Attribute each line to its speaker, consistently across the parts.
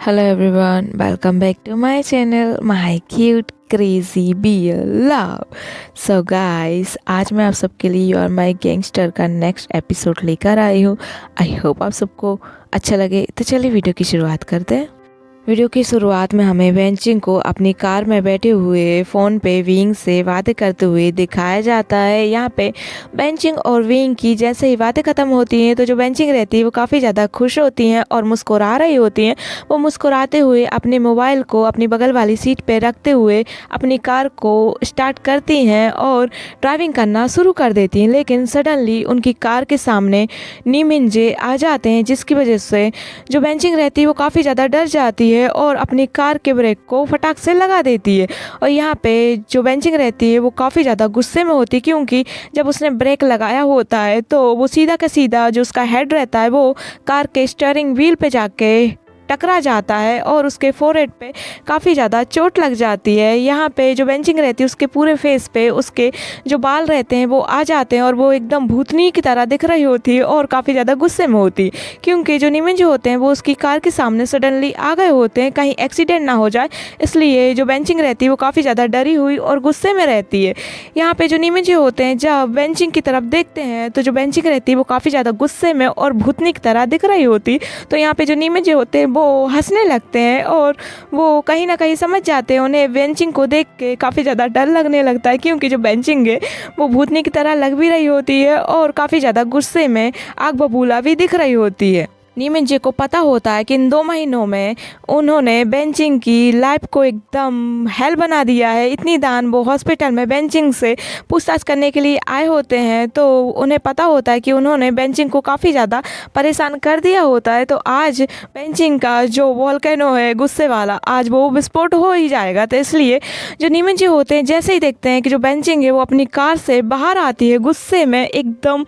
Speaker 1: Hello everyone, welcome back to my channel, my cute crazy beer love. So guys, आज मैं आप सबके लिए यू आर माई गैंगस्टर का नेक्स्ट एपिसोड लेकर आई हूँ। आई होप आप सबको अच्छा लगे। तो चलिए वीडियो की शुरुआत करते हैं। वीडियो की शुरुआत में हमें वेंचिंग को अपनी कार में बैठे हुए फ़ोन पे विंग से बातें करते हुए दिखाया जाता है। यहाँ पे वेंचिंग और विंग की जैसे ही बातें ख़त्म होती हैं तो जो वेंचिंग रहती है वो काफ़ी ज़्यादा खुश होती हैं और मुस्कुरा रही होती हैं। वो मुस्कुराते हुए अपने मोबाइल को अपनी बगल वाली सीट पे रखते हुए अपनी कार को स्टार्ट करती हैं और ड्राइविंग करना शुरू कर देती हैं। लेकिन सडनली उनकी कार के सामने नीमिंजे आ जाते हैं, जिसकी वजह से जो वेंचिंग रहती है वो काफ़ी ज़्यादा डर जाती है और अपनी कार के ब्रेक को फटाक से लगा देती है। और यहाँ पे जो वेंचिंग रहती है वो काफ़ी ज़्यादा गुस्से में होती है, क्योंकि जब उसने ब्रेक लगाया होता है तो वो सीधा का सीधा जो उसका हेड रहता है वो कार के स्टीयरिंग व्हील पे जाके टकरा जाता है और उसके फोरहेड पे काफ़ी ज़्यादा चोट लग जाती है। यहाँ पे जो वेंचिंग रहती है उसके पूरे फेस पे उसके जो बाल रहते हैं वो आ जाते हैं और वो एकदम भूतनी की तरह दिख रही होती है और काफ़ी ज़्यादा गुस्से में होती है, क्योंकि जो निमिंज होते हैं वो उसकी कार के सामने सडनली आ गए होते हैं, कहीं एक्सीडेंट ना हो जाए, इसलिए जो वेंचिंग रहती है वो काफ़ी ज़्यादा डरी हुई और गुस्से में रहती है। यहाँ पे जो निमिंज होते हैं जब वेंचिंग की तरफ देखते हैं तो जो वेंचिंग रहती है वो काफ़ी ज़्यादा गुस्से में और भूतनी की तरह दिख रही होती, तो यहाँ पे जो निमिंज होते हैं वो हंसने लगते हैं और वो कहीं ना कहीं समझ जाते हैं। उन्हें वेंचिंग को देख के काफ़ी ज़्यादा डर लगने लगता है, क्योंकि जो वेंचिंग है वो भूतनी की तरह लग भी रही होती है और काफ़ी ज़्यादा गुस्से में आग बबूला भी दिख रही होती है। नीमिंजे को पता होता है कि इन 2 महीनों में उन्होंने बेंचिंग की लाइफ को एकदम हेल बना दिया है। इतनी दान वो हॉस्पिटल में बेंचिंग से पूछताछ करने के लिए आए होते हैं, तो उन्हें पता होता है कि उन्होंने बेंचिंग को काफ़ी ज़्यादा परेशान कर दिया होता है। तो आज बेंचिंग का जो वोल्केनो है गुस्से वाला, आज वो विस्फोट हो ही जाएगा। तो इसलिए जो नीमिंजे होते हैं जैसे ही देखते हैं कि जो बेंचिंग है वो अपनी कार से बाहर आती है गुस्से में, एकदम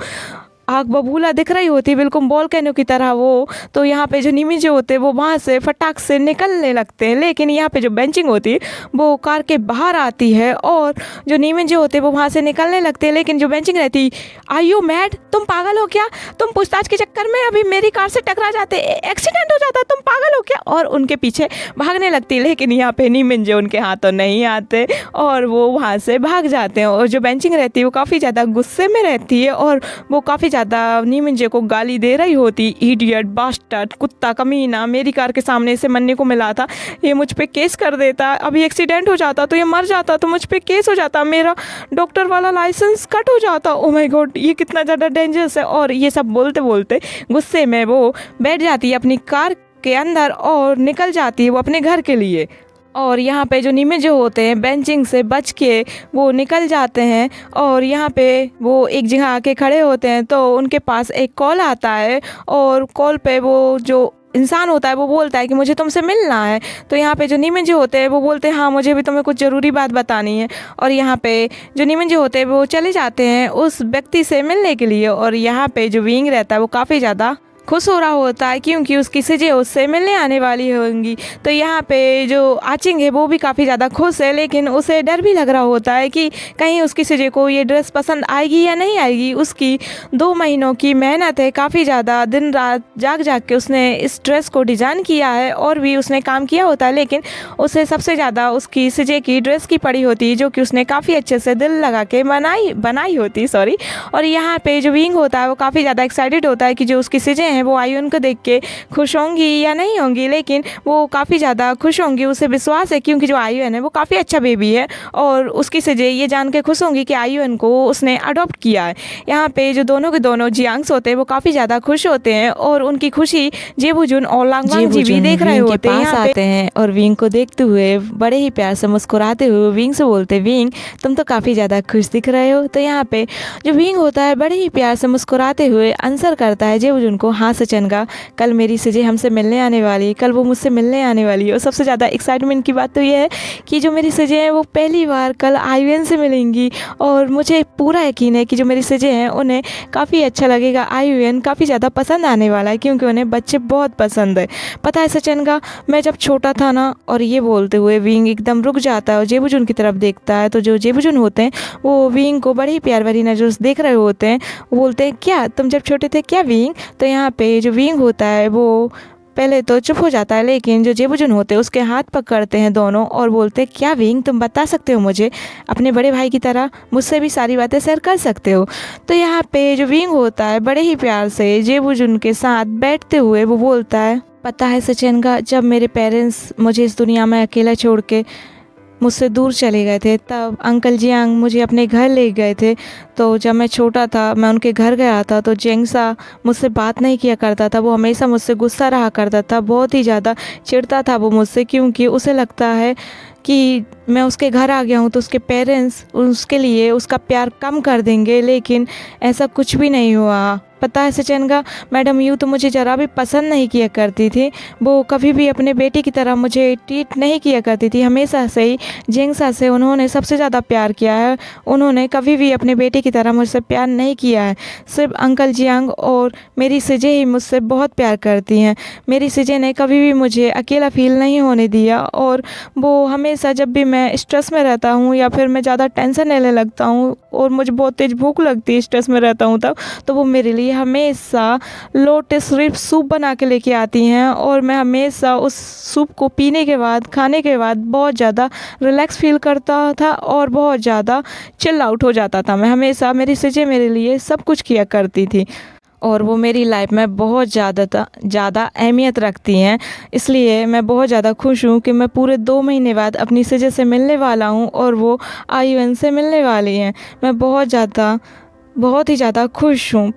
Speaker 1: आग बबूला दिख रही होती है बिल्कुल वोल्केनो की तरह वो, तो यहाँ पे जो निमिंजे होते हैं वो वहाँ से फटाक से निकलने लगते हैं। लेकिन यहाँ पे जो बेंचिंग होती है वो कार के बाहर आती है और जो निमिंजे होते हैं वो वहाँ से निकलने लगते हैं। लेकिन जो बेंचिंग रहती, आर यू मैड, तुम पागल हो क्या, तुम पूछताछ के चक्कर में अभी मेरी कार से टकरा जाते, एक्सीडेंट हो जाता, तुम पागल हो क्या, और उनके पीछे भागने लगती है। लेकिन यहाँ पे निमिंजे उनके हाथों नहीं आते और वो वहाँ से भाग जाते हैं। और जो बेंचिंग रहती है वो काफ़ी ज़्यादा गुस्से में रहती है और वो काफ़ी ज़्यादा नीमिंजे को गाली दे रही होती, इडियट, बास्टर्ड, कुत्ता, कमीना, मेरी कार के सामने से मरने को मिला था, ये मुझ पे केस कर देता, अभी एक्सीडेंट हो जाता तो ये मर जाता तो मुझ पे केस हो जाता, मेरा डॉक्टर वाला लाइसेंस कट हो जाता, ओ माय गॉड ये कितना ज़्यादा डेंजरस है। और ये सब बोलते बोलते गुस्से में वो बैठ जाती है अपनी कार के अंदर और निकल जाती है वो अपने घर के लिए। और यहाँ पे जो निमिंजे होते हैं बेंचिंग से बच के वो निकल जाते हैं और यहाँ पे वो एक जगह आके खड़े होते हैं, तो उनके पास एक कॉल आता है और कॉल पे वो जो इंसान होता है वो बोलता है कि मुझे तुमसे मिलना है। तो यहाँ पे जो निमिंजे होते हैं वो बोलते हैं हाँ मुझे भी तुम्हें कुछ ज़रूरी बात बतानी है। और यहाँ पे जो निमिंजे होते हैं वो चले जाते हैं उस व्यक्ति से मिलने के लिए। और यहाँ पे जो विंग रहता है वो काफ़ी ज़्यादा खुश हो रहा होता है, क्योंकि उसकी सिजे उससे मिलने आने वाली होंगी। तो यहाँ पे जो आचिंग है वो भी काफ़ी ज़्यादा खुश है, लेकिन उसे डर भी लग रहा होता है कि कहीं उसकी सिजे को ये ड्रेस पसंद आएगी या नहीं आएगी। उसकी 2 महीनों की मेहनत है, काफ़ी ज़्यादा दिन रात जाग जाग के उसने इस ड्रेस को डिज़ाइन किया है और भी उसने काम किया होता है, लेकिन उसे सबसे ज़्यादा उसकी सिजे की ड्रेस की पड़ी होती है, जो कि उसने काफ़ी अच्छे से दिल लगा के बनाई होती, सॉरी। और यहाँ पे जो विंग होता है वो काफ़ी ज़्यादा एक्साइटेड होता है कि जो उसकी सिजे हैं वो आयुन को देख के खुश होंगी या नहीं होंगी, लेकिन वो काफ़ी ज़्यादा खुश होंगी, उसे विश्वास है, क्योंकि जो आयुन है वो काफ़ी अच्छा बेबी है और उसकी सिजे ये जान के खुश होंगी कि आयुन को उसने अडॉप्ट किया है। यहाँ पे जो दोनों के दोनों जियांग्स होते हैं वो काफ़ी ज़्यादा खुश होते हैं और उनकी खुशी जेबुजुन और लांगवांग जी भी देख रहे होते हैं। यहाँ आते हैं और विंग को देखते हुए बड़े ही प्यार से मुस्कुराते हुए विंग से बोलते, विंग तुम तो काफ़ी ज़्यादा खुश दिख रहे हो। तो यहाँ पे जो विंग होता है बड़े ही प्यार से मुस्कुराते हुए आंसर करता है जेबुजुन को, हाँ सचनगा, कल मेरी सिजे हमसे मिलने आने वाली है, कल वो मुझसे मिलने आने वाली है। और सबसे ज़्यादा एक्साइटमेंट की बात तो ये है कि जो मेरी सिजे हैं वो पहली बार कल आयुन से मिलेंगी और मुझे पूरा यकीन है कि जो मेरी सिजे हैं उन्हें काफ़ी अच्छा लगेगा, आयुन काफ़ी ज़्यादा पसंद आने वाला है, क्योंकि उन्हें बच्चे बहुत पसंद है। पता है सचनगा, मैं जब छोटा था ना, और ये बोलते हुए विंग एकदम रुक जाता है और जेबुजुन की तरफ देखता है। तो जो जेबुजुन होते हैं वो विंग को बड़ी ही प्यार भरी नज़र से देख रहे होते हैं। वो बोलते हैं, क्या तुम जब छोटे थे क्या विंग? तो यहाँ पे जो विंग होता है वो पहले तो चुप हो जाता है, लेकिन जो जेबुजुन होते हैं उसके हाथ पकड़ते हैं दोनों और बोलते हैं, क्या विंग, तुम बता सकते हो मुझे अपने बड़े भाई की तरह मुझसे भी सारी बातें शेयर कर सकते हो। तो यहाँ पे जो विंग होता है बड़े ही प्यार से जेबुजुन के साथ बैठते हुए वो बोलता है, पता है सचेनगा, जब मेरे पेरेंट्स मुझे इस दुनिया में अकेला छोड़ के मुझसे दूर चले गए थे तब अंकल जियांग मुझे अपने घर ले गए थे। तो जब मैं छोटा था मैं उनके घर गया था तो जेंगसा मुझसे बात नहीं किया करता था, वो हमेशा मुझसे गुस्सा रहा करता था, बहुत ही ज़्यादा चिढ़ता था वो मुझसे, क्योंकि उसे लगता है कि मैं उसके घर आ गया हूँ तो उसके पेरेंट्स उसके लिए उसका प्यार कम कर देंगे, लेकिन ऐसा कुछ भी नहीं हुआ। पता है सचेनगा, मैडम यू तो मुझे ज़रा भी पसंद नहीं किया करती थी, वो कभी भी अपने बेटे की तरह मुझे ट्रीट नहीं किया करती थी, हमेशा से ही जेंगसा से उन्होंने सबसे ज़्यादा प्यार किया है, उन्होंने कभी भी अपने बेटे की तरह मुझसे प्यार नहीं किया है। सिर्फ अंकल जियांग और मेरी सिजे ही मुझसे बहुत प्यार करती हैं। मेरी सिजे ने कभी भी मुझे अकेला फील नहीं होने दिया और वो हमेशा जब भी मैं स्ट्रेस में रहता हूँ या फिर मैं ज़्यादा टेंशन लेने लगता हूँ और मुझे बहुत तेज़ भूख लगती है स्ट्रेस में रहता हूँ तब, तो वो मेरे लिए हमेशा लोटस रिप सूप बना के लेके आती हैं और मैं हमेशा उस सूप को पीने के बाद खाने के बाद बहुत ज़्यादा रिलैक्स फील करता था और बहुत ज़्यादा चिल आउट हो जाता था। मैं हमेशा मेरी सिजे मेरे लिए सब कुछ किया करती थी और वो मेरी लाइफ में बहुत ज़्यादा अहमियत रखती हैं, इसलिए मैं बहुत ज़्यादा खुश हूँ कि मैं पूरे 2 महीने बाद अपनी सिजे से मिलने वाला हूँ और वो आयुन से मिलने वाली हैं। मैं बहुत ही ज़्यादा खुश हूँ।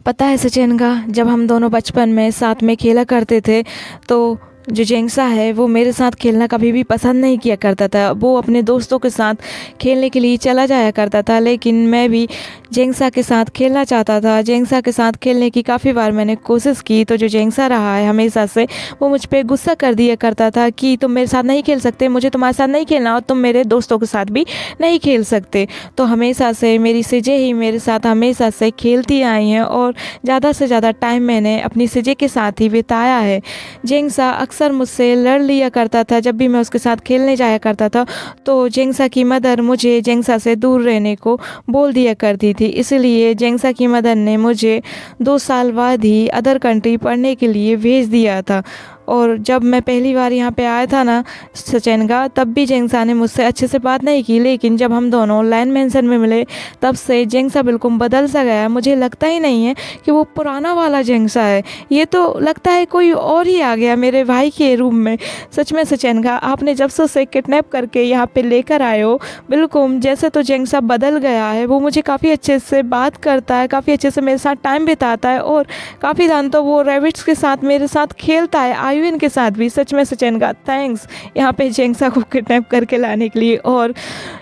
Speaker 1: पता है सचेनगा, जब हम दोनों बचपन में साथ में खेला करते थे तो जो जेंगसा है वो मेरे साथ खेलना कभी भी पसंद नहीं किया करता था, वो अपने दोस्तों के साथ खेलने के लिए चला जाया करता था, लेकिन मैं भी जेंगसा के साथ खेलना चाहता था। जेंगसा के साथ खेलने की काफ़ी बार मैंने कोशिश की तो जो जेंगसा रहा है हमेशा से वो मुझ पर गुस्सा कर दिया करता था कि तुम मेरे साथ नहीं खेल सकते, मुझे तुम्हारे साथ नहीं खेलना और तुम मेरे दोस्तों के साथ भी नहीं खेल सकते। तो हमेशा से मेरी सिजे ही मेरे साथ हमेशा से खेलती आई हैं और ज़्यादा से ज़्यादा टाइम मैंने अपनी सिजे के साथ ही बिताया है। जेंगसा अक्सर मुझसे लड़ लिया करता था जब भी मैं उसके साथ खेलने जाया करता था, तो जेंगसा की मदर मुझे जेंगसा से दूर रहने को बोल दिया करती थी, इसलिए जेंगसा की मदर ने मुझे 2 साल बाद ही अदर कंट्री पढ़ने के लिए भेज दिया था। और जब मैं पहली बार यहाँ पे आया था ना सचेनगा, तब भी जेंगसा ने मुझसे अच्छे से बात नहीं की, लेकिन जब हम दोनों लाइन मेंशन में मिले तब से जेंगसा बिल्कुल बदल सा गया। मुझे लगता ही नहीं है कि वो पुराना वाला जेंगसा है, ये तो लगता है कोई और ही आ गया मेरे भाई के रूम में। सच में सचेनगा, आपने जब से उसे किडनैप करके यहाँ पे लेकर आए हो, बिल्कुल जैसे तो जेंगसा बदल गया है। वो मुझे काफ़ी अच्छे से बात करता है, काफ़ी अच्छे से मेरे साथ टाइम बिताता है और काफ़ी दान तो वो रैबिट्स के साथ मेरे साथ खेलता है, आयुन के साथ भी। सच में सचेनगा थैंक्स यहाँ पे जेंगसा को किडनैप करके लाने के लिए। और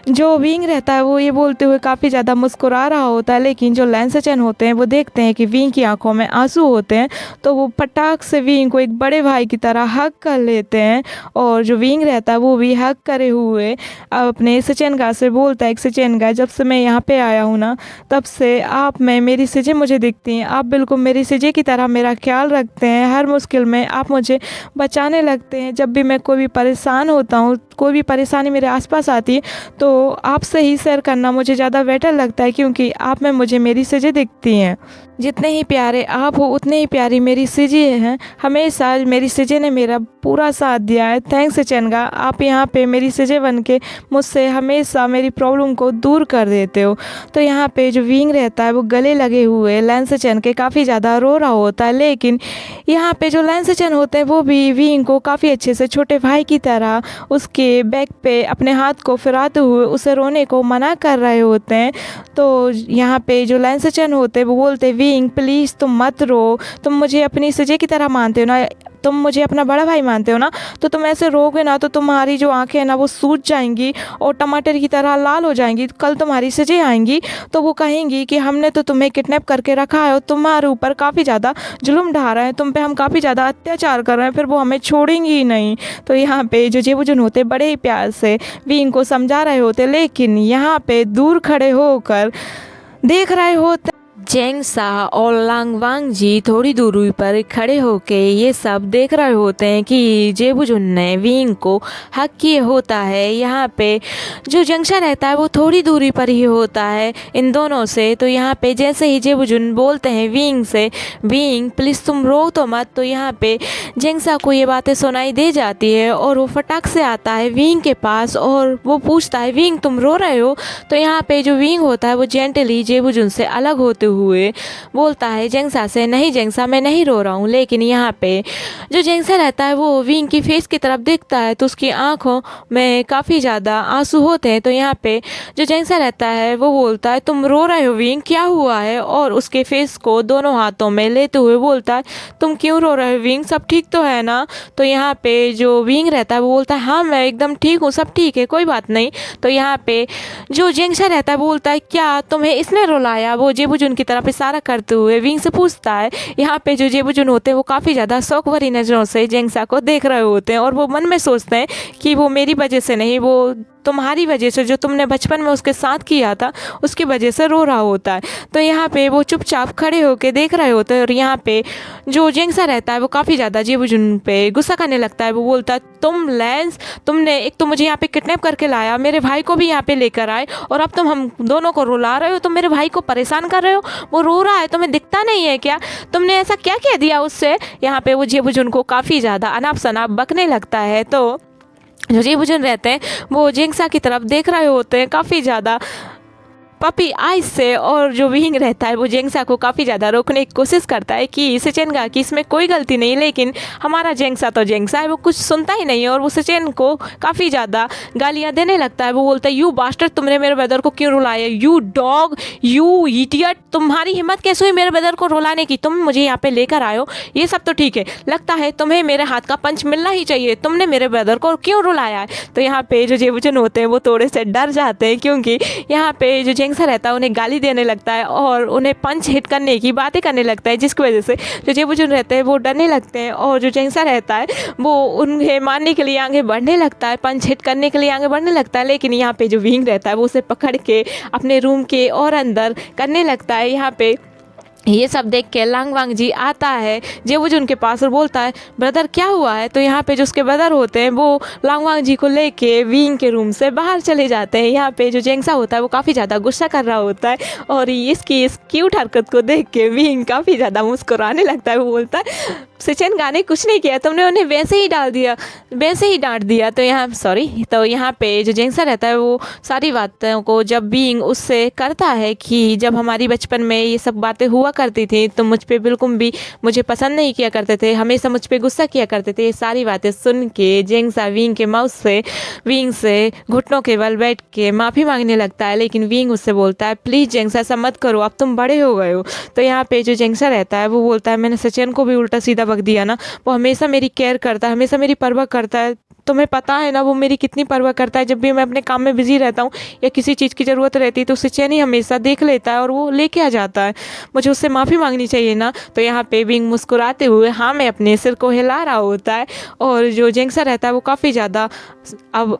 Speaker 1: जो विंग रहता है वो ये बोलते हुए काफ़ी ज़्यादा मुस्कुरा रहा होता है, लेकिन जो लैंसचन होते हैं वो देखते हैं कि विंग की आंखों में आंसू होते हैं, तो वो फटाक से विंग को एक बड़े भाई की तरह हक कर लेते हैं। और जो विंग रहता है वो भी हक करे हुए अपने सचेनगा से बोलता है, सचेनगा जब से मैं यहाँ पे आया हूँ ना तब से आप में मेरी सिजे मुझे दिखती हैं, आप बिल्कुल मेरी सिजे की तरह मेरा ख्याल रखते हैं, हर मुश्किल में आप मुझे बचाने लगते हैं। जब भी मैं कोई भी परेशान होता हूँ, कोई भी परेशानी मेरे आसपास आती है तो आपसे ही शेयर करना मुझे ज़्यादा बेटर लगता है, क्योंकि आप में मुझे मेरी सिजे दिखती हैं। जितने ही प्यारे आप हो उतने ही प्यारी मेरी सिजे हैं, हमेशा मेरी सिजे ने मेरा पूरा साथ दिया है। थैंक्स सचेनगा, आप यहाँ पे मेरी सिजे बन के मुझसे हमेशा मेरी प्रॉब्लम को दूर कर देते हो। तो यहाँ पे जो विंग रहता है वो गले लगे हुए लैंसचन के काफ़ी ज़्यादा रो रहा होता है, लेकिन यहाँ पे जो लैंसचन होते हैं वो भी विंग को काफ़ी अच्छे से छोटे भाई की तरह उसके बैक पे अपने हाथ को फिराते हुए उसे रोने को मना कर रहे होते हैं। तो यहाँ पे जो लैंसचन होते हैं वो बोलते, विंग प्लीज़ तुम मत रो, तुम मुझे अपनी सिजे की तरह मानते हो ना, तुम मुझे अपना बड़ा भाई मानते हो ना, तो तुम ऐसे रोगे ना तो तुम्हारी जो आंखें हैं ना वो सूज जाएंगी और टमाटर की तरह लाल हो जाएंगी। कल तुम्हारी सिजे आएंगी तो वो कहेंगी कि हमने तो तुम्हें किडनैप करके रखा है और तुम्हारे ऊपर काफ़ी ज़्यादा जुल्म ढा रहे हैं, तुम पे हम काफ़ी ज़्यादा अत्याचार कर रहे हैं, फिर वो हमें छोड़ेंगी ही नहीं। तो यहाँ पे जो जेबुजुन होते बड़े ही प्यार से विंग को समझा रहे होते, लेकिन यहाँ पे दूर खड़े होकर देख रहे होते चेंगसा और लांगवांग जी थोड़ी दूरी पर खड़े होके ये सब देख रहे होते हैं कि जेबुजुन ने विंग को हक किए होता है। यहाँ पे जो जंक्शा रहता है वो थोड़ी दूरी पर ही होता है इन दोनों से। तो यहाँ पे जैसे ही जेबुजुन बोलते हैं विंग से, विंग प्लीज़ तुम रो तो मत, तो यहाँ पे जेंगसा को ये बातें सुनाई दे जाती है और वो फटाक से आता है विंग के पास और वो पूछता है विंग तुम रो रहे हो। तो यहाँ पे जो विंग होता है वो जेंटली जेबुजुन से अलग होते हुए बोलता है जेंगसा से, नहीं जेंगसा मैं नहीं रो रहा हूँ। लेकिन यहाँ पे जो जेंगसा रहता है वो विंग की फेस की तरफ देखता है तो उसकी आंखों में काफ़ी ज़्यादा आंसू होते हैं। तो यहाँ पे जो जेंगसा रहता है वो बोलता है तुम रो रहे हो विंग, क्या हुआ है, और उसके फेस को दोनों हाथों में लेते हुए बोलता है तुम क्यों रो रहे हो विंग, सब ठीक तो है ना। तो यहाँ पे जो विंग रहता है वो बोलता है हाँ मैं एकदम ठीक हूँ, सब ठीक है कोई बात नहीं। तो यहाँ पे जो जेंगसा रहता है वो बोलता है क्या तुम्हें इसने रुलाया, वो जेबुजुन की तरफ इशारा करते हुए विंग से पूछता है। यहाँ पे जो जेबुजुन होते हैं वो काफ़ी ज़्यादा शौक भरी नज़रों से जेंगसा को देख रहे होते हैं और वो मन में सोचते हैं कि वो मेरी वजह से नहीं, वो तुम्हारी वजह से, जो तुमने बचपन में उसके साथ किया था उसकी वजह से रो रहा होता है। तो यहाँ पे वो चुपचाप खड़े होकर देख रहे होते हैं और यहाँ पे जो जेंगसा रहता है वो काफ़ी ज़्यादा जेबुजुन पे गुस्सा करने लगता है। वो बोलता है तुम लैंस, तुमने एक तो मुझे यहाँ पे किडनैप करके लाया, मेरे भाई को भी यहाँ पे लेकर आए और अब तुम हम दोनों को रुला रहे हो, तुम मेरे भाई को परेशान कर रहे हो, वो रो रहा है तुम्हें दिखता नहीं है क्या, तुमने ऐसा क्या कह दिया उससे। यहाँ पे वो जेबुजुन को काफ़ी ज़्यादा अनाप शनाप बकने लगता है। तो जो जेबुजुन रहते हैं वो जेंगसा की तरफ देख रहे होते हैं काफ़ी ज़्यादा पपी आइज से, और जो विंग रहता है वो जेंगसा को काफ़ी ज़्यादा रोकने की कोशिश करता है कि सचिन का कि इसमें कोई गलती नहीं, लेकिन हमारा जेंगसा तो जेंगसा है, वो कुछ सुनता ही नहीं है और वो सचिन को काफ़ी ज़्यादा गालियाँ देने लगता है। वो बोलता है यू बास्टर्ड, तुमने मेरे ब्रदर को क्यों रुलाया, यू डॉग, यू इडियट, तुम्हारी हिम्मत कैसे हुई मेरे ब्रदर को रुलाने की, तुम मुझे यहाँ पे लेकर आए हो, ये सब तो ठीक है, लगता है तुम्हें मेरे हाथ का पंच मिलना ही चाहिए, तुमने मेरे ब्रदर को क्यों रुलाया है। तो यहाँ पे जो जेबुजुन होते हैं वो थोड़े से डर जाते हैं क्योंकि यहाँ पे जो जेंगसा रहता है उन्हें गाली देने लगता है और उन्हें पंच हिट करने की बातें करने लगता है, जिसकी वजह से जो जेबुजुन रहते हैं वो डरने लगते हैं और जो जेंगसा रहता है वो उन्हें मारने के लिए आगे बढ़ने लगता है, पंच हिट करने के लिए आगे बढ़ने लगता है। लेकिन यहाँ पे जो विंग रहता है वो उसे पकड़ के अपने रूम के और अंदर करने लगता है। यहाँ पे ये सब देख के लांगवांग जी आता है जेबुजुन के पास और बोलता है ब्रदर क्या हुआ है। तो यहाँ पे जो उसके ब्रदर होते हैं वो लांगवांग जी को लेके विंग के रूम से बाहर चले जाते हैं। यहाँ पे जो जेंगसा होता है वो काफ़ी ज़्यादा गुस्सा कर रहा होता है और इसकी इस क्यूट हरकत को देख के विंग काफ़ी ज़्यादा मुस्कुराने लगता है। वो बोलता है सचिन गाने कुछ नहीं किया, तुमने उन्हें वैसे ही डाल दिया, वैसे ही डांट दिया। तो यहाँ पे जो जेंगसा रहता है वो सारी बातों को जब विंग उससे करता है कि जब हमारी बचपन में ये सब बातें हुआ करती थी तो मुझ पे बिल्कुल भी मुझे पसंद नहीं किया करते थे, हमेशा मुझ पे गुस्सा किया करते थे, ये सारी बातें सुन के जेंगसा विंग से घुटनों के बल बैठ के माफ़ी मांगने लगता है। लेकिन विंग उससे बोलता है प्लीज़ जेंगसा ऐसा मत करो, अब तुम बड़े हो गए हो। तो यहाँ पे जो जेंगसा रहता है वो बोलता है मैंने सचिन को भी उल्टा सीधा बक दिया ना, वो हमेशा मेरी केयर करता है, हमेशा मेरी परवाह करता है, तुम्हें पता है ना वो मेरी कितनी परवाह करता है। जब भी मैं अपने काम में बिजी रहता हूँ या किसी चीज़ की ज़रूरत रहती है तो सचिन ही हमेशा देख लेता है और वो लेके आ जाता है, मुझे उससे माफ़ी मांगनी चाहिए ना। तो यहाँ पे विंग मुस्कुराते हुए हाँ मैं अपने सिर को हिला रहा होता है और जो जेंगसा रहता है वो काफ़ी ज़्यादा अब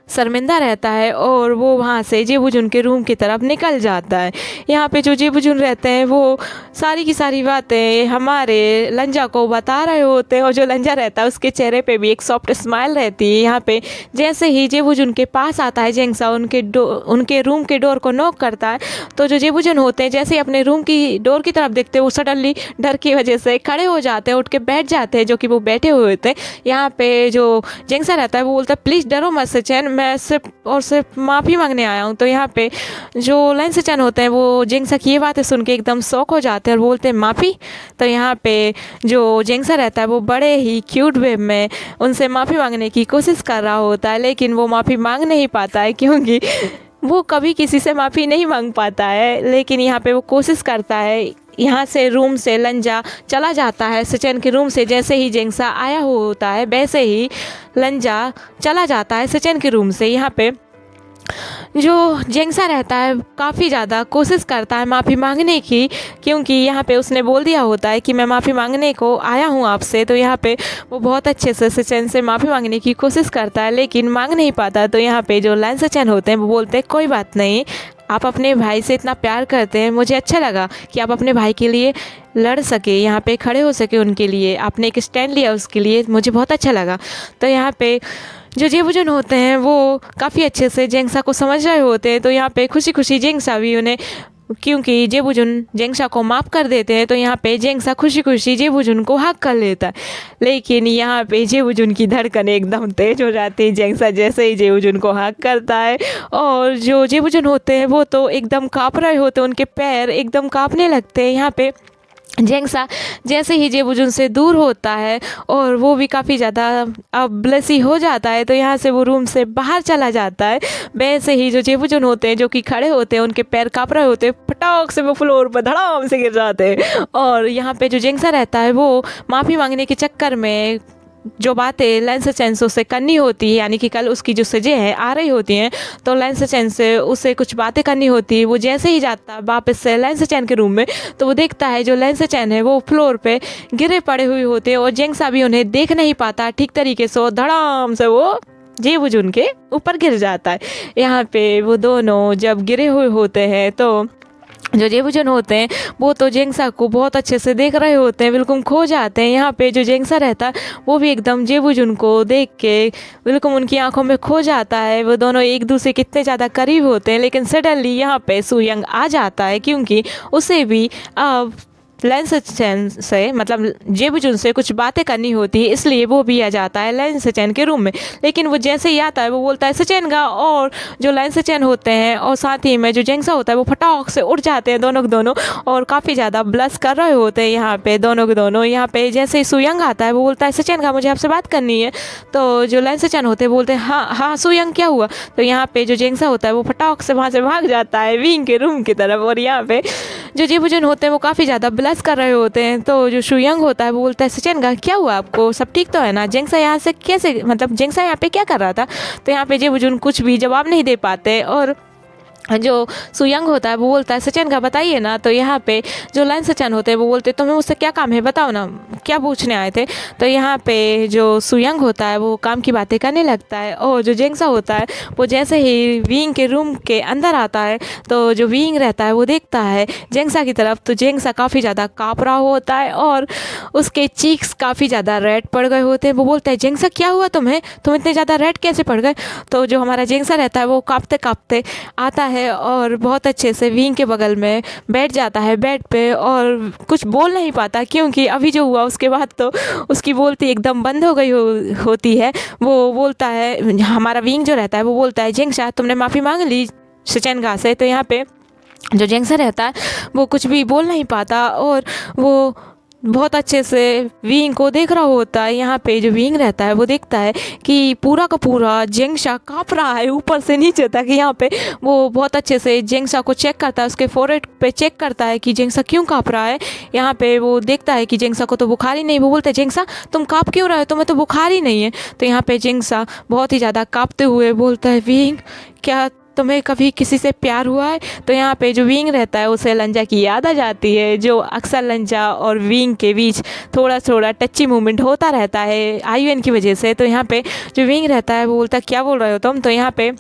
Speaker 1: शर्मिंदा रहता है और वो वहाँ से जेबुजुन के रूम की तरफ निकल जाता है। यहाँ पे जो जेबुजुन रहते हैं वो सारी की सारी बातें हमारे लंजा को बता रहे होते हैं और जो लंजा रहता है उसके चेहरे पे भी एक सॉफ्ट स्माइल रहती है। यहाँ पे जैसे ही जेबुजुन के पास आता है जेंगसा उनके रूम के डोर को नॉक करता है तो जो जेबुजुन होते हैं जैसे ही अपने रूम की डोर की तरफ देखते हैं वो सडनली डर की वजह से खड़े हो जाते हैं, उठ के बैठ जाते हैं जो कि वो बैठे हुए होते हैं। यहाँ पे जो जेंगसा रहता है वो बोलता है प्लीज़ डरो मत सचिन, मैं सिर्फ माफ़ी मांगने आया हूँ। तो यहाँ पे जो लाइन सचिन होते हैं वो जेंगसा की ये बातें सुन के एकदम शॉक हो जाते हैं और बोलते हैं माफ़ी। तो यहाँ पे जो जेंगसा रहता है वो बड़े ही क्यूट वे में उनसे माफ़ी मांगने की कोशिश कर रहा होता है, लेकिन वो माफ़ी मांग नहीं पाता है क्योंकि वो कभी किसी से माफ़ी नहीं मांग पाता है। लेकिन यहाँ पे वो कोशिश करता है। यहाँ से रूम से लंजा चला जाता है सचिन के रूम से, जैसे ही जेंगसा आया होता है वैसे ही लंजा चला जाता है सचिन के रूम से। यहाँ पे जो जेंगसा रहता है काफ़ी ज़्यादा कोशिश करता है माफ़ी मांगने की क्योंकि यहाँ पे उसने बोल दिया होता है कि मैं माफ़ी मांगने को आया हूँ आपसे। तो यहाँ पे वो बहुत अच्छे से सचिन से माफ़ी मांगने की कोशिश करता है लेकिन मांग नहीं पाता। तो यहाँ पे जो लाइन सचिन होते हैं वो बोलते हैं कोई बात नहीं, आप अपने भाई से इतना प्यार करते हैं, मुझे अच्छा लगा कि आप अपने भाई के लिए लड़ सके, यहाँ पे खड़े हो सके उनके लिए, आपने एक स्टैंड लिया उसके लिए, मुझे बहुत अच्छा लगा। तो यहाँ पे जो जेबुजुन होते हैं वो काफ़ी अच्छे से जेंगसा को समझ रहे होते हैं। तो यहाँ पे खुशी खुशी जेंगसा भी उन्हें, क्योंकि जेबुजुन जेंगसा को माफ़ कर देते हैं, तो यहाँ पे जेंगसा खुशी खुशी जेबुजुन को हक कर लेता है। लेकिन यहाँ पे जेबुजुन की धड़कन एकदम तेज हो जाती है जेंगसा जैसे ही जेबुजुन को हक करता है। और जो जेबुजुन होते हैं वो तो एकदम काँप रहे होते हैं, उनके पैर एकदम काँपने लगते हैं। यहाँ पे जेंगसा जैसे ही जेबुजुन से दूर होता है और वो भी काफ़ी ज़्यादा अब ब्लेसी हो जाता है, तो यहाँ से वो रूम से बाहर चला जाता है। वैसे ही जो जेबुजुन होते हैं जो कि खड़े होते हैं, उनके पैर काँप रहे होते हैं, फटाक से वो फ्लोर पर धड़ाम से गिर जाते हैं। और यहाँ पे जो जेंगसा रहता है वो माफ़ी मांगने के चक्कर में जो बातें लैंस चैन से करनी होती है, यानी कि कल उसकी जो सजे हैं आ रही होती हैं, तो लैंस चैन से उसे कुछ बातें करनी होती है। वो जैसे ही जाता है वापस से लैंस चैन के रूम में, तो वो देखता है जो लैंस चैन है वो फ्लोर पे गिरे पड़े हुए होते हैं और जेंगसा भी उन्हें देख नहीं पाता ठीक तरीके से, और धड़ाम से वो जेबुजुन के ऊपर गिर जाता है। यहाँ पे वो दोनों जब गिरे हुए होते हैं तो जो जेबुजुन होते हैं वो तो जेंगसा को बहुत अच्छे से देख रहे होते हैं, बिल्कुल खो जाते हैं। यहाँ पे जो जेंगसा रहता है वो भी एकदम जेबुजुन को देख के बिल्कुल उनकी आंखों में खो जाता है। वो दोनों एक दूसरे के इतने ज़्यादा करीब होते हैं, लेकिन सडनली यहाँ पे सुयंग आ जाता है, क्योंकि उसे भी अब लैंस चैन से मतलब जेबुजुन से कुछ बातें करनी होती है, इसलिए वो भी आ जाता है लैंस चैन के रूम में। लेकिन वो जैसे ही आता है वो बोलता है सचेनगा, और जो लैंस चैन होते हैं और साथ ही में जो जेंगसा होता है वो फटाक से उड़ जाते हैं दोनों के दोनों, और काफ़ी ज़्यादा ब्लश कर रहे होते हैं यहाँ पे दोनों के दोनों। यहाँ पे जैसे ही सुयंग आता है वो बोलता है सचेनगा मुझे आपसे बात करनी है। तो जो लैंस चैन होते हैं बोलते हैं हाँ हाँ सुयंग क्या हुआ। तो यहाँ पे जो जेंगसा होता है वो फटाक से वहाँ से भाग जाता है विंग के रूम की तरफ, और यहाँ पे जो जेबुजुन होते हैं वो काफ़ी ज़्यादा ब्लश कर रहे होते हैं। तो जो सुयंग होता है वो बोलता है सचेनगा क्या हुआ आपको, सब ठीक तो है ना, जेंगसा यहाँ से कैसे, मतलब जेंगसा यहाँ पे क्या कर रहा था। तो यहाँ पे जेबुजुन कुछ भी जवाब नहीं दे पाते, और जो सुयंग होता है वो बोलता है सचेनगा बताइए ना। तो यहाँ पे जो लैंस चैन होते हैं वो बोलते हैं तुम्हें मुझसे क्या काम है, बताओ ना क्या पूछने आए थे। तो यहाँ पे जो सुयंग होता है वो काम की बातें करने लगता है, और जो जेंगसा होता है वो जैसे ही विंग के रूम के अंदर आता है, तो जो विंग रहता है वो देखता है जेंगसा की तरफ, तो जेंगसा काफ़ी ज़्यादा काँप रहा होता है और उसके चीक्स काफ़ी ज़्यादा रेड पड़ गए होते हैं। वो बोलता है जेंगसा क्या हुआ तुम्हें, तुम इतने ज़्यादा रेड कैसे पड़ गए। तो जो हमारा जेंगसा रहता है वो काँपते काँपते आता है और बहुत अच्छे से विंग के बगल में बैठ जाता है बेड पे, और कुछ बोल नहीं पाता, क्योंकि अभी जो हुआ उसके बाद तो उसकी बोलती एकदम बंद हो गई होती है। वो बोलता है, हमारा विंग जो रहता है वो बोलता है जेंगसा तुमने माफ़ी मांग ली सचेनगा से। तो यहाँ पे जो जेंगसा रहता है वो कुछ भी बोल नहीं पाता, और वो बहुत अच्छे से विंग को देख रहा होता है। यहाँ पे जो विंग रहता है वो देखता है कि पूरा का पूरा जेंगसा काँप रहा है ऊपर से नीचे तक। यहाँ पे वो बहुत अच्छे से जेंगसा को चेक करता है, उसके फोrehead पे चेक करता है कि जेंगसा क्यों काँप रहा है। यहाँ पे वो देखता है कि जेंगसा को तो बुखार ही नहीं। वो बोलता है जेंगसा तुम काँप क्यों रहे हो, तुम्हें तो बुखार ही नहीं है। तो यहाँ पे जेंगसा बहुत ही ज़्यादा काँपते हुए बोलता है विंग क्या तुम्हें कभी किसी से प्यार हुआ है। तो यहाँ पे जो विंग रहता है उसे लंजा की याद आ जाती है, जो अक्सर लंजा और विंग के बीच थोड़ा थोड़ा टच्ची मूवमेंट होता रहता है आईयूएन की वजह से। तो यहाँ पे जो विंग रहता है वो बोलता है क्या बोल रहे हो तुम। तो यहाँ पे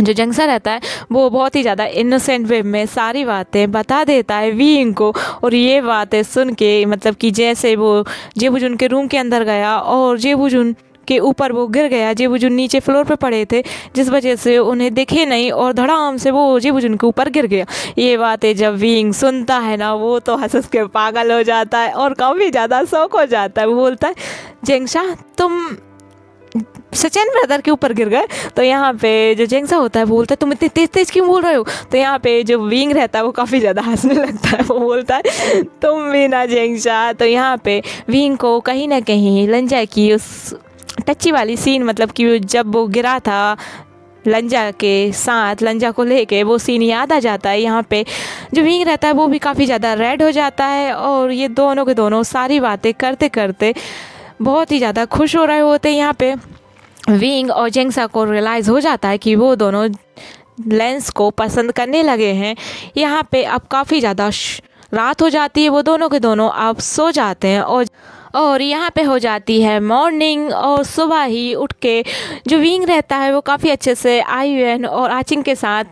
Speaker 1: जो जेंगसा रहता है वो बहुत ही ज़्यादा इनोसेंट वे में सारी बातें बता देता है विंग को, और ये बातें सुन के मतलब कि जैसे वो जेबुजुन के रूम के अंदर गया और जेबुजुन के ऊपर वो गिर गया, जेबुजुन नीचे फ्लोर पे पड़े थे जिस वजह से उन्हें दिखे नहीं, और धड़ाम से वो जेबुजुन के ऊपर गिर गया। ये बातें जब विंग सुनता है ना वो तो हंस के पागल हो जाता है और काफ़ी ज़्यादा शौक हो जाता है। वो बोलता है जेंगसा तुम सचिन ब्रदर के ऊपर गिर गए। तो यहाँ पे जो जेंगसा होता है वो बोलता है तुम इतनी तेज तेज क्यों बोल रहे हो। तो यहाँ पे जो विंग रहता है वो काफ़ी ज़्यादा हंसने लगता है। वो बोलता है तुम भी ना जेंगसा। तो यहाँ पे विंग को कहीं ना कहीं लंजा की उस टच्ची वाली सीन, मतलब कि जब वो गिरा था लंजा के साथ, लंजा को लेके, वो सीन याद आ जाता है। यहाँ पे जो विंग रहता है वो भी काफ़ी ज़्यादा रेड हो जाता है, और ये दोनों के दोनों सारी बातें करते करते बहुत ही ज़्यादा खुश हो रहे होते हैं। यहाँ पे विंग और जेंगसा को रियलाइज़ हो जाता है कि वो दोनों लेंस को पसंद करने लगे हैं। यहाँ पे अब काफ़ी ज़्यादा रात हो जाती है, वो दोनों के दोनों अब सो जाते हैं, और यहाँ पे हो जाती है मॉर्निंग और सुबह ही उठ के जो विंग रहता है वो काफ़ी अच्छे से आईयूएन और आचिंग के साथ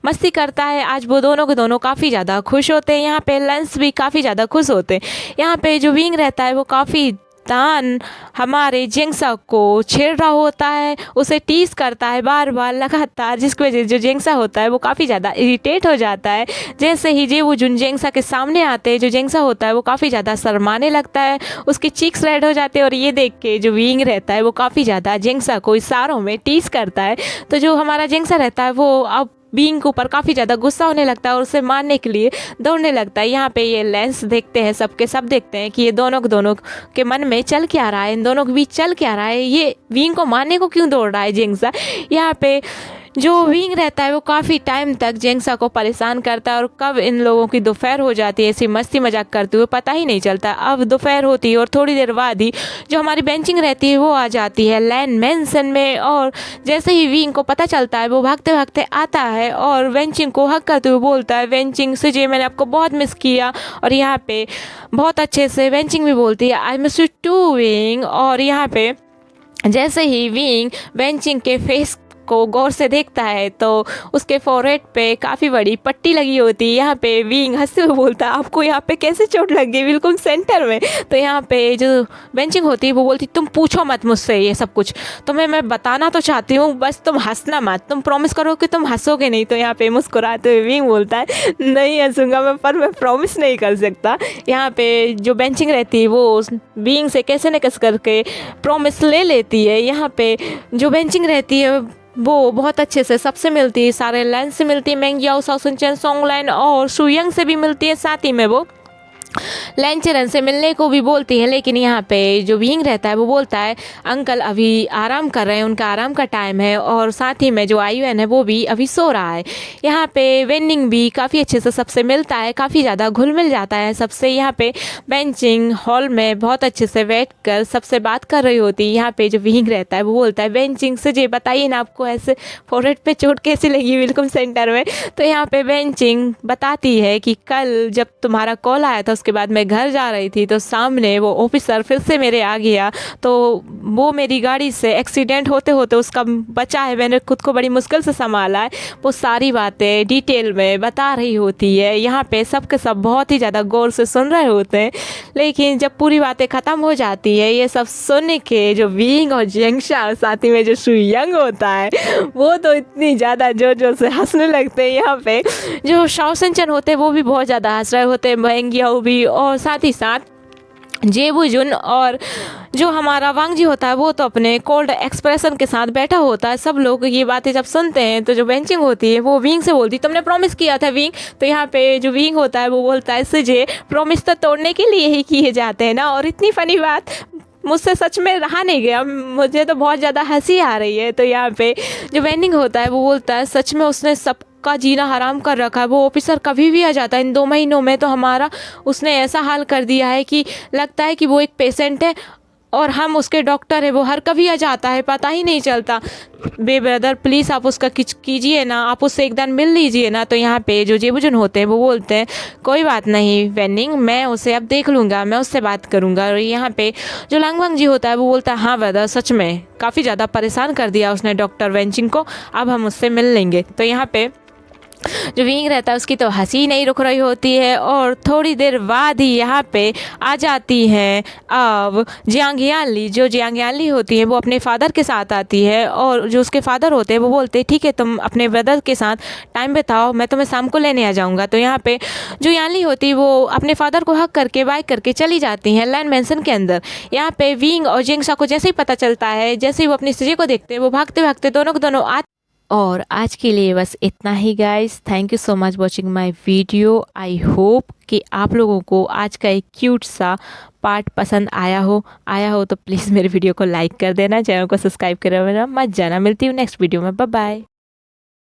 Speaker 1: मस्ती करता है। आज वो दोनों के दोनों काफ़ी ज़्यादा खुश होते हैं। यहाँ पे लेंस भी काफ़ी ज़्यादा खुश होते हैं। यहाँ पे जो विंग रहता है वो काफ़ी तान हमारे जेंगसा को छेड़ रहा होता है, उसे टीज करता है बार बार लगातार, जिसकी वजह से जो जेंगसा होता है वो काफ़ी ज़्यादा इरिटेट हो जाता है। जैसे ही जेबूजुन जेंगसा के सामने आते हैं, जो जेंगसा होता है वो काफ़ी ज़्यादा शर्माने लगता है, उसके चीक्स रेड हो जाते हैं और ये देख के जो विंग रहता है वो काफ़ी ज़्यादा जेंगसा को इशारों में टीज करता है। तो जो हमारा जेंगसा रहता है वो अब बीइंग के ऊपर काफ़ी ज़्यादा गुस्सा होने लगता है और उसे मारने के लिए दौड़ने लगता है। यहाँ पे ये लेंस देखते हैं, सबके सब देखते हैं कि ये दोनों के मन में चल क्या रहा है, इन दोनों के बीच चल क्या रहा है, ये विंग को मारने को क्यों दौड़ रहा है जेंगसा। यहाँ पे जो विंग रहता है वो काफ़ी टाइम तक जेंगसा को परेशान करता है और कब इन लोगों की दोपहर हो जाती है ऐसी मस्ती मजाक करते हुए पता ही नहीं चलता। अब दोपहर होती है और थोड़ी देर बाद ही जो हमारी बेंचिंग रहती है वो आ जाती है लैंड मैंसन में, और जैसे ही विंग को पता चलता है वो भागते भागते आता है और वेंचिंग को हक करते हुए बोलता है, वेंचिंग सुजे मैंने आपको बहुत मिस किया। और यहाँ पे बहुत अच्छे से वेंचिंग भी बोलती है I miss you too Wing. और यहाँ पे जैसे ही विंग वेंचिंग के फेस को गौर से देखता है तो उसके फोरहेड पे काफ़ी बड़ी पट्टी लगी होती है। यहाँ पे विंग हंसते हुए बोलता है आपको यहाँ पे कैसे चोट लग गई बिल्कुल सेंटर में। तो यहाँ पे जो बेंचिंग होती है वो बोलती तुम पूछो मत मुझसे ये सब कुछ, तुम्हें मैं बताना तो चाहती हूँ, बस तुम हंसना मत, तुम प्रॉमिस करो कि तुम हंसोगे नहीं। तो यहाँ पे मुस्कुराते हुए विंग बोलता है नहीं हंसूंगा मैं, पर मैं प्रॉमिस नहीं कर सकता। यहाँ पे जो बेंचिंग रहती है वो विंग से कैसे न कैसे करके प्रॉमिस ले लेती है। यहाँ पे जो बेंचिंग रहती है वो बहुत अच्छे से सबसे मिलती है, सारे लाइन से मिलती है, मेंगयाओ, साओसुनचेन, सोंगलाइन और शुयंग से भी मिलती है, साथ ही में वो लैंचरन से मिलने को भी बोलती है। लेकिन यहाँ पे जो विंग रहता है वो बोलता है अंकल अभी आराम कर रहे हैं, उनका आराम का टाइम है, और साथ ही में जो आईयूएन है वो भी अभी सो रहा है। यहाँ पे वेनिंग भी काफ़ी अच्छे से सबसे मिलता है, काफ़ी ज़्यादा घुल मिल जाता है सबसे। यहाँ पे बेंचिंग हॉल में बहुत अच्छे से बैठ कर सबसे बात कर रही होती है। यहाँ पे जो विंग रहता है वो बोलता है बेंचिंग सुजे बताइए ना आपको ऐसे फोरहेड पे चोट कैसी लगी बिल्कुल सेंटर में। तो यहाँ पे बेंचिंग बताती है कि कल जब तुम्हारा कॉल आया था उसके बाद मैं घर जा रही थी तो सामने वो ऑफिसर फिर से मेरे आ गया, तो वो मेरी गाड़ी से एक्सीडेंट होते होते उसका बचा है, मैंने खुद को बड़ी मुश्किल से संभाला है। वो सारी बातें डिटेल में बता रही होती है। यहाँ पे सब के सब बहुत ही ज़्यादा गौर से सुन रहे होते हैं। लेकिन जब पूरी बातें ख़त्म हो जाती है ये सब सुनने के जो विंग और जेंगसा और साथ ही में जो शुयंग होता है वो तो इतनी ज़्यादा जोर जोर से हंसने लगते हैं। यहाँ पे जो साओसुनचेन होते हैं वो भी बहुत ज़्यादा हंस रहे होते हैं, मेंगयाओ भी, और साथ ही साथ जेबूजुन, और जो हमारा वांगजी होता है वो तो अपने कोल्ड एक्सप्रेशन के साथ बैठा होता है। सब लोग ये बातें जब सुनते हैं तो जो बेंचिंग होती है वो विंग से बोलती तुमने प्रॉमिस किया था विंग। तो यहाँ पे जो विंग होता है वो बोलता है सुजे प्रॉमिस तो तोड़ने के लिए ही किए जाते हैं ना, और इतनी फनी बात मुझसे सच में रहा नहीं गया, मुझे तो बहुत ज़्यादा हंसी आ रही है। तो यहाँ पे जो वेंडिंग होता है वो बोलता है सच में उसने सब का जीना हराम कर रखा है, वो ऑफिसर कभी भी आ जाता है, इन 2 महीनों में तो हमारा उसने ऐसा हाल कर दिया है कि लगता है कि वो एक पेशेंट है और हम उसके डॉक्टर है, वो हर कभी आ जाता है पता ही नहीं चलता। बे ब्रदर प्लीज़ आप उसका कुछ कीजिए ना, आप उससे एक दिन मिल लीजिए ना। तो यहाँ पे जो जेबूजुन होते हैं वो बोलते हैं कोई बात नहीं वेनिंग, मैं उसे अब देख लूँगा, मैं उससे बात करूँगा। और यहाँ पे जो लांगवांग जी होता है वो बोलता है हाँ ब्रदर सच में काफ़ी ज़्यादा परेशान कर दिया उसने डॉक्टर वेंचिंग को, अब हम उससे मिल लेंगे। तो यहाँ पे जो विंग रहता है उसकी तो हंसी नहीं रुक रही होती है, और थोड़ी देर बाद ही यहाँ पे आ जाती है अब जियांग यानली। जो जियांग यानली होती है वो अपने फादर के साथ आती है, और जो उसके फादर होते हैं वो बोलते हैं ठीक है तुम अपने ब्रदर के साथ टाइम बिताओ, मैं तुम्हें शाम को लेने आ जाऊँगा। तो यहाँ पे जो यानली होती है वो अपने फादर को हक करके बाइक करके चली जाती हैं लैंड मैंसन के अंदर। यहाँ पे विंग और जेंगसा को जैसे ही पता चलता है, जैसे ही वो अपनी सुजे को देखते हैं वो भागते भागते दोनों को दोनों और आज के लिए बस इतना ही guys. Thank you so much watching my video. I hope कि आप लोगों को आज का एक क्यूट सा पार्ट पसंद आया हो तो प्लीज़ मेरे वीडियो को लाइक कर देना, चैनल को सब्सक्राइब कर देना मत जाना। मिलती हूँ नेक्स्ट वीडियो में, बाय बाय।